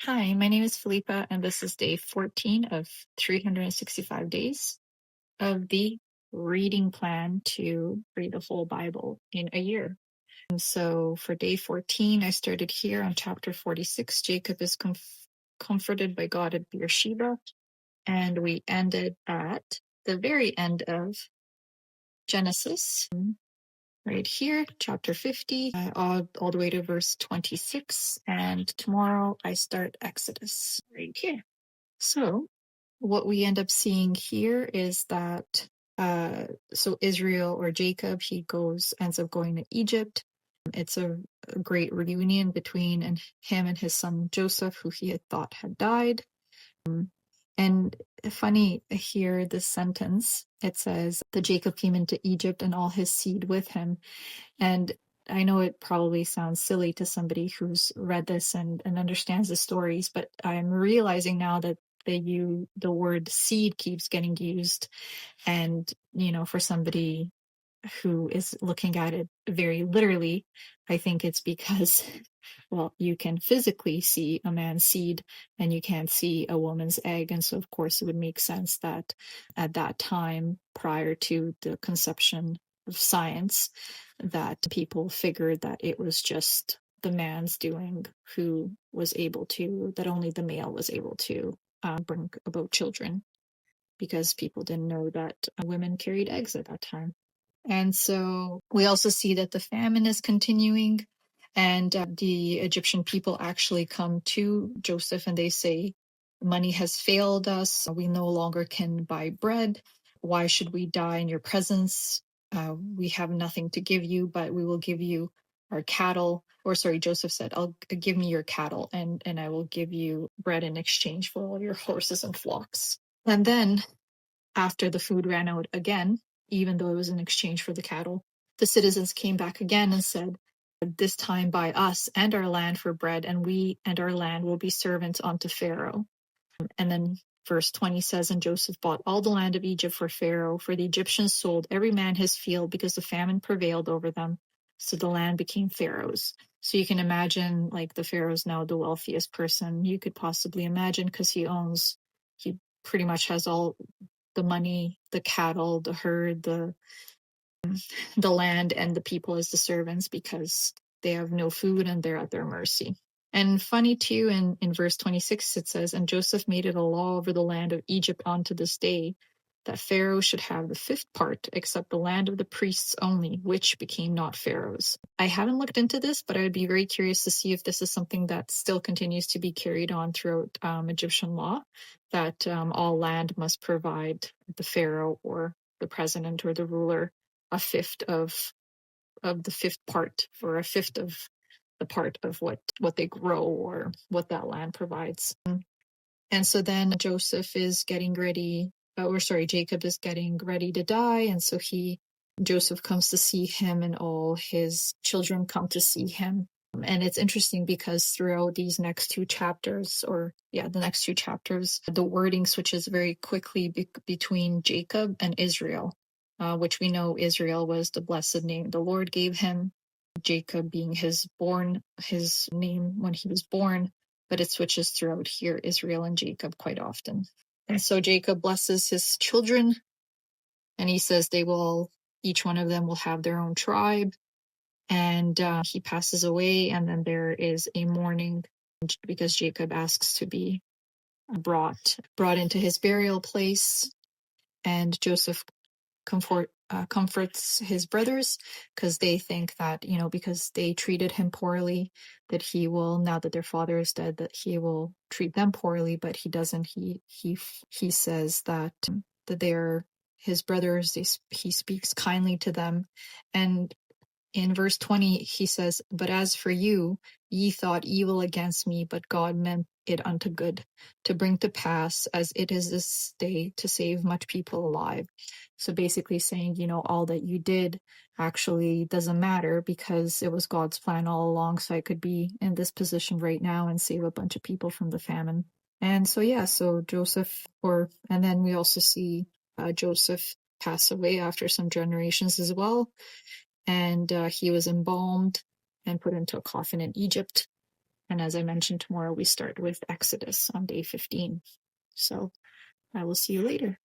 Hi, my name is Felipa, and this is day 14 of 365 days of the reading plan to read the whole Bible in a year. And so for day 14, I started here on chapter 46. Jacob is comforted by God at Beersheba, and we ended at the very end of Genesis, right here, chapter 50, all the way to verse 26. And tomorrow I start Exodus right here. So what we end up seeing here is that so Israel or Jacob, he ends up going to Egypt. It's a great reunion between him and his son Joseph, who he had thought had died. And funny here, this sentence, it says that Jacob came into Egypt and all his seed with him. And I know it probably sounds silly to somebody who's read this and understands the stories, but I'm realizing now that the word seed keeps getting used. And, for somebody who is looking at it very literally, I think it's because, well, you can physically see a man's seed and you can't see a woman's egg. And so, of course, it would make sense that at that time, prior to the conception of science, that people figured that it was just the man's doing that only the male was able to bring about children, because people didn't know that women carried eggs at that time. And so we also see that the famine is continuing, and the Egyptian people actually come to Joseph and they say, money has failed us. We no longer can buy bread. Why should we die in your presence? We have nothing to give you, but we will give you our cattle. Or sorry, Joseph said, I'll give me your cattle and I will give you bread in exchange for all your horses and flocks. And then after the food ran out again, even though it was in exchange for the cattle, the citizens came back again and said, this time buy us and our land for bread, and we and our land will be servants unto Pharaoh. And then verse 20 says, and Joseph bought all the land of Egypt for Pharaoh, for the Egyptians sold every man his field because the famine prevailed over them. So the land became Pharaoh's. So you can imagine, like, the Pharaoh's now the wealthiest person you could possibly imagine, because he pretty much has all the money, the cattle, the herd, the land, and the people as the servants, because they have no food and they're at their mercy. And funny too, in verse 26, it says, and Joseph made it a law over the land of Egypt unto this day, that Pharaoh should have the fifth part, except the land of the priests only, which became not Pharaoh's. I haven't looked into this, but I would be very curious to see if this is something that still continues to be carried on throughout Egyptian law, that all land must provide the Pharaoh or the president or the ruler a fifth of the fifth part, or a fifth of the part of what they grow or what that land provides. And so then Jacob is getting ready to die. And so Joseph comes to see him, and all his children come to see him. And it's interesting because throughout these next two chapters, the wording switches very quickly between Jacob and Israel, which we know Israel was the blessed name the Lord gave him, Jacob being his name when he was born, but it switches throughout here, Israel and Jacob, quite often. And so Jacob blesses his children, and he says each one of them will have their own tribe. And he passes away, and then there is a mourning because Jacob asks to be brought into his burial place, and Joseph comforts his brothers, because they think that, because they treated him poorly, that he will, now that their father is dead, that he will treat them poorly. But he doesn't. He says that they're his brothers. He speaks kindly to them. And in verse 20, he says, but as for you, ye thought evil against me, but God meant it unto good, to bring to pass, as it is this day, to save much people alive. So basically saying, all that you did actually doesn't matter, because it was God's plan all along, so I could be in this position right now and save a bunch of people from the famine. And so, Joseph, and then we also see Joseph pass away after some generations as well. And he was embalmed and put into a coffin in Egypt. And as I mentioned, tomorrow we start with Exodus on day 15. So I will see you later.